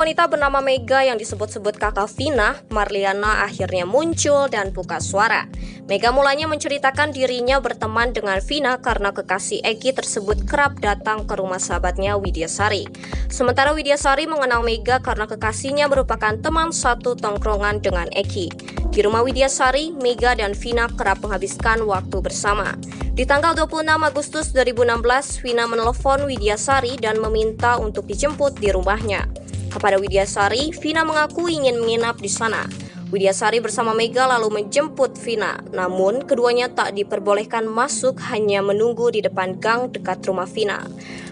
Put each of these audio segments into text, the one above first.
Wanita bernama Mega yang disebut-sebut kakak Vina, Marliana akhirnya muncul dan buka suara. Mega mulanya menceritakan dirinya berteman dengan Vina karena kekasih Eki tersebut kerap datang ke rumah sahabatnya Widyasari. Sementara Widyasari mengenal Mega karena kekasihnya merupakan teman satu tongkrongan dengan Eki. Di rumah Widyasari, Mega dan Vina kerap menghabiskan waktu bersama. Di tanggal 26 Agustus 2016, Vina menelepon Widyasari dan meminta untuk dijemput di rumahnya. Kepada Widyasari, Vina mengaku ingin menginap di sana. Widyasari bersama Mega lalu menjemput Vina, namun keduanya tak diperbolehkan masuk, hanya menunggu di depan gang dekat rumah Vina.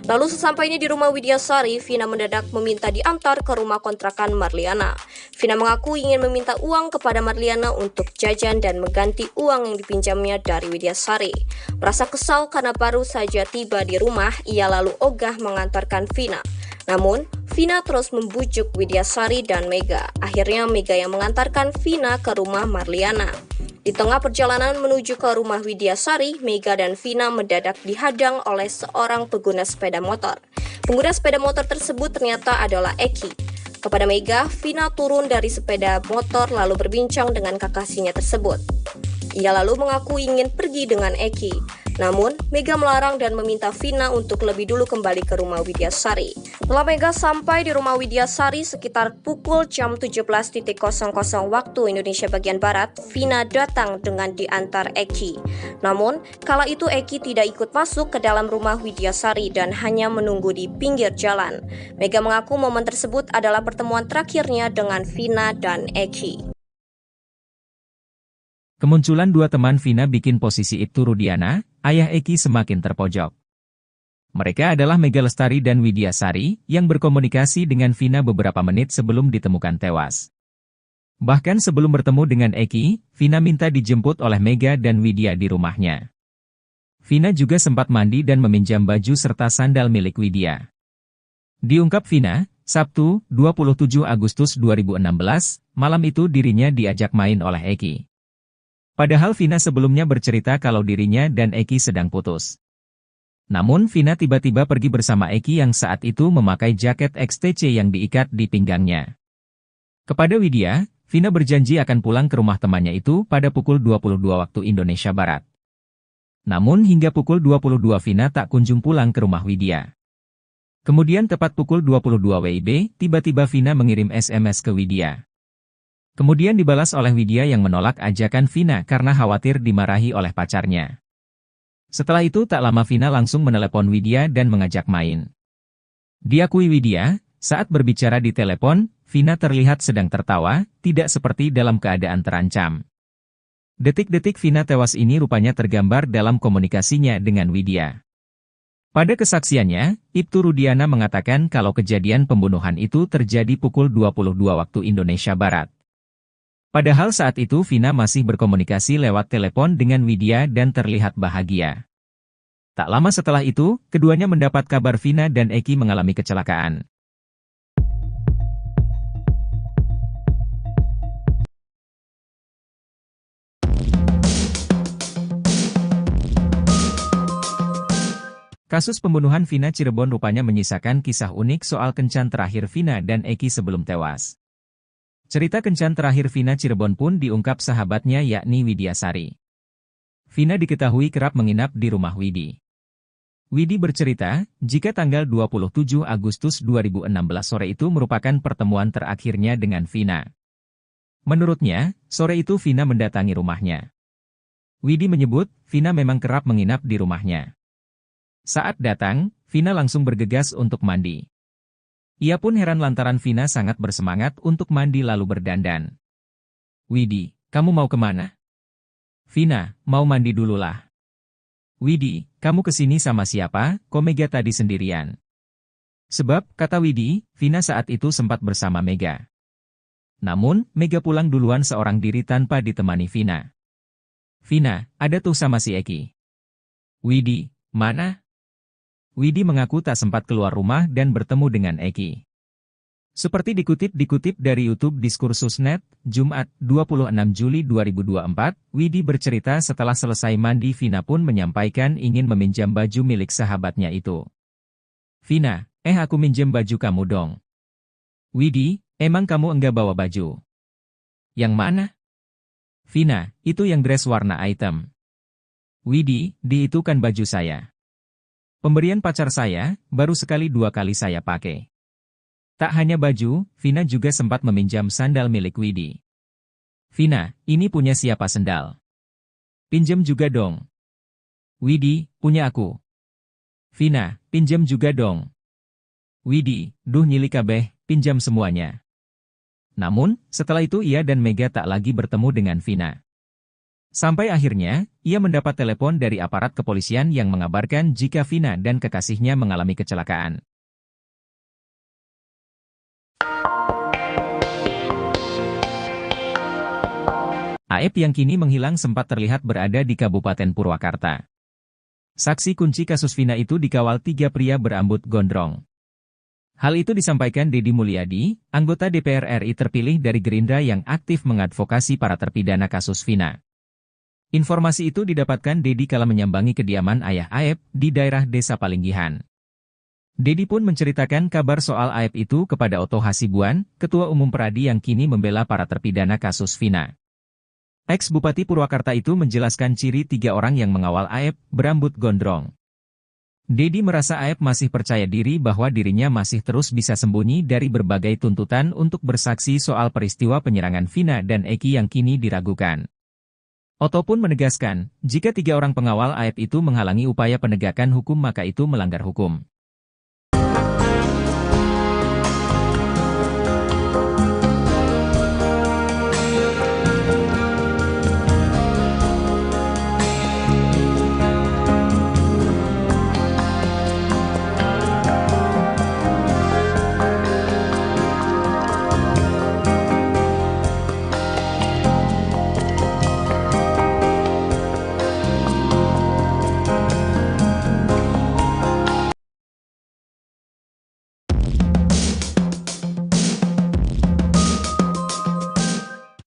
Lalu sesampainya di rumah Widyasari, Vina mendadak meminta diantar ke rumah kontrakan Marliana. Vina mengaku ingin meminta uang kepada Marliana untuk jajan dan mengganti uang yang dipinjamnya dari Widyasari. Merasa kesal karena baru saja tiba di rumah, ia lalu ogah mengantarkan Vina. Namun, Vina terus membujuk Widyasari dan Mega. Akhirnya Mega yang mengantarkan Vina ke rumah Marliana. Di tengah perjalanan menuju ke rumah Widyasari, Mega dan Vina mendadak dihadang oleh seorang pengguna sepeda motor. Pengguna sepeda motor tersebut ternyata adalah Eki. Kepada Mega, Vina turun dari sepeda motor lalu berbincang dengan kekasihnya tersebut. Ia lalu mengaku ingin pergi dengan Eki. Namun, Mega melarang dan meminta Vina untuk lebih dulu kembali ke rumah Widyasari. Setelah Mega sampai di rumah Widyasari sekitar pukul jam 17.00 waktu Indonesia bagian Barat, Vina datang dengan diantar Eki. Namun, kala itu Eki tidak ikut masuk ke dalam rumah Widyasari dan hanya menunggu di pinggir jalan. Mega mengaku momen tersebut adalah pertemuan terakhirnya dengan Vina dan Eki. Kemunculan dua teman Vina bikin posisi Ibtu Rudiana, ayah Eki semakin terpojok. Mereka adalah Mega Lestari dan Widyasari, yang berkomunikasi dengan Vina beberapa menit sebelum ditemukan tewas. Bahkan sebelum bertemu dengan Eki, Vina minta dijemput oleh Mega dan Widya di rumahnya. Vina juga sempat mandi dan meminjam baju serta sandal milik Widya. Diungkap Vina, Sabtu, 27 Agustus 2016, malam itu dirinya diajak main oleh Eki. Padahal Vina sebelumnya bercerita kalau dirinya dan Eki sedang putus. Namun Vina tiba-tiba pergi bersama Eki yang saat itu memakai jaket XTC yang diikat di pinggangnya. Kepada Widya, Vina berjanji akan pulang ke rumah temannya itu pada pukul 22 waktu Indonesia Barat. Namun hingga pukul 22 Vina tak kunjung pulang ke rumah Widya. Kemudian tepat pukul 22 WIB, tiba-tiba Vina mengirim SMS ke Widya. Kemudian dibalas oleh Widya yang menolak ajakan Vina karena khawatir dimarahi oleh pacarnya. Setelah itu tak lama Vina langsung menelepon Widya dan mengajak main. Diakui Widya, saat berbicara di telepon, Vina terlihat sedang tertawa, tidak seperti dalam keadaan terancam. Detik-detik Vina tewas ini rupanya tergambar dalam komunikasinya dengan Widya. Pada kesaksiannya, Ibtu Rudiana mengatakan kalau kejadian pembunuhan itu terjadi pukul 22 waktu Indonesia Barat. Padahal saat itu Vina masih berkomunikasi lewat telepon dengan Widya dan terlihat bahagia. Tak lama setelah itu, keduanya mendapat kabar Vina dan Eki mengalami kecelakaan. Kasus pembunuhan Vina Cirebon rupanya menyisakan kisah unik soal kencan terakhir Vina dan Eki sebelum tewas. Cerita kencan terakhir Vina Cirebon pun diungkap sahabatnya yakni Widyasari. Vina diketahui kerap menginap di rumah Widi. Widi bercerita, jika tanggal 27 Agustus 2016 sore itu merupakan pertemuan terakhirnya dengan Vina. Menurutnya, sore itu Vina mendatangi rumahnya. Widi menyebut, Vina memang kerap menginap di rumahnya. Saat datang, Vina langsung bergegas untuk mandi. Ia pun heran lantaran Vina sangat bersemangat untuk mandi lalu berdandan. Widi, kamu mau kemana? Vina, mau mandi dululah. Widi, kamu kesini sama siapa? Kok Mega tadi sendirian? Sebab, kata Widi, Vina saat itu sempat bersama Mega. Namun, Mega pulang duluan seorang diri tanpa ditemani Vina. Vina, ada tuh sama si Eki. Widi, mana? Widi mengaku tak sempat keluar rumah dan bertemu dengan Eki. Seperti dikutip dari YouTube Diskursus.net, Jumat, 26 Juli 2024, Widi bercerita setelah selesai mandi Vina pun menyampaikan ingin meminjam baju milik sahabatnya itu. Vina, aku minjem baju kamu dong. Widih, emang kamu enggak bawa baju? Yang mana? Vina, itu yang dress warna hitam. Widih, itu kan baju saya. Pemberian pacar saya, baru sekali 2 kali saya pakai. Tak hanya baju, Vina juga sempat meminjam sandal milik Widih. Vina, ini punya siapa sendal? Pinjam juga dong. Widih, punya aku. Vina, pinjam juga dong. Widih, duh nyili kabeh, pinjam semuanya. Namun, setelah itu ia dan Mega tak lagi bertemu dengan Vina. Sampai akhirnya, ia mendapat telepon dari aparat kepolisian yang mengabarkan jika Vina dan kekasihnya mengalami kecelakaan. Aep yang kini menghilang sempat terlihat berada di Kabupaten Purwakarta. Saksi kunci kasus Vina itu dikawal 3 pria berambut gondrong. Hal itu disampaikan Deddy Mulyadi, anggota DPR RI terpilih dari Gerindra yang aktif mengadvokasi para terpidana kasus Vina. Informasi itu didapatkan Deddy kala menyambangi kediaman ayah Aep di daerah Desa Palinggihan. Deddy pun menceritakan kabar soal Aep itu kepada Oto Hasibuan, Ketua Umum Peradi yang kini membela para terpidana kasus Vina. Ex-Bupati Purwakarta itu menjelaskan ciri 3 orang yang mengawal Aep, berambut gondrong. Deddy merasa Aep masih percaya diri bahwa dirinya masih terus bisa sembunyi dari berbagai tuntutan untuk bersaksi soal peristiwa penyerangan Vina dan Eki yang kini diragukan. Oto pun menegaskan, jika 3 orang pengawal Aep itu menghalangi upaya penegakan hukum maka itu melanggar hukum.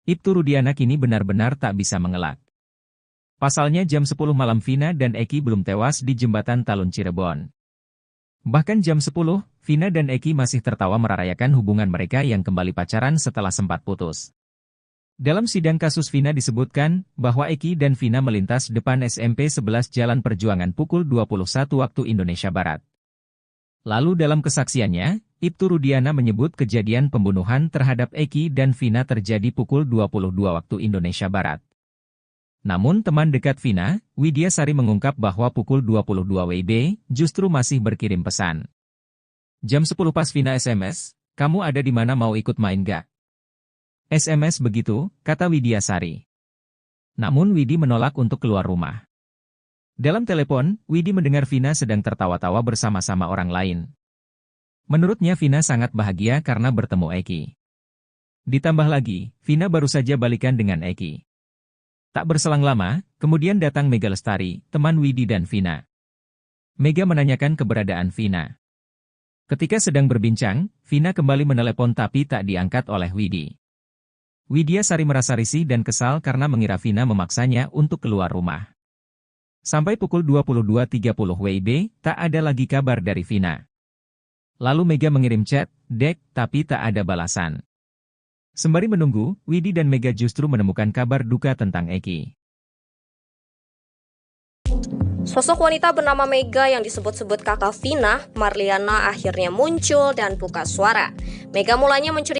Ibtu Rudiana kini benar-benar tak bisa mengelak. Pasalnya jam 10 malam Vina dan Eki belum tewas di jembatan Talun Cirebon. Bahkan jam 10, Vina dan Eki masih tertawa merayakan hubungan mereka yang kembali pacaran setelah sempat putus. Dalam sidang kasus Vina disebutkan bahwa Eki dan Vina melintas depan SMP 11 Jalan Perjuangan pukul 21 waktu Indonesia Barat. Lalu dalam kesaksiannya, Ibtu Rudiana menyebut kejadian pembunuhan terhadap Eki dan Vina terjadi pukul 22 waktu Indonesia Barat. Namun teman dekat Vina, Widya Sari mengungkap bahwa pukul 22 WIB justru masih berkirim pesan. Jam 10 pas Vina SMS, kamu ada di mana mau ikut main gak? SMS begitu, kata Widya Sari. Namun Widi menolak untuk keluar rumah. Dalam telepon, Widi mendengar Vina sedang tertawa-tawa bersama-sama orang lain. Menurutnya Vina sangat bahagia karena bertemu Eki. Ditambah lagi, Vina baru saja balikan dengan Eki. Tak berselang lama, kemudian datang Mega Lestari, teman Widi dan Vina. Mega menanyakan keberadaan Vina. Ketika sedang berbincang, Vina kembali menelepon tapi tak diangkat oleh Widi. Widya Sari merasa risih dan kesal karena mengira Vina memaksanya untuk keluar rumah. Sampai pukul 22.30 WIB, tak ada lagi kabar dari Vina. Lalu Mega mengirim chat, Dek, tapi tak ada balasan. Sembari menunggu, Widi dan Mega justru menemukan kabar duka tentang Eki. Sosok wanita bernama Mega yang disebut-sebut kakak Vina, Marliana akhirnya muncul dan buka suara. Mega mulanya menceritakan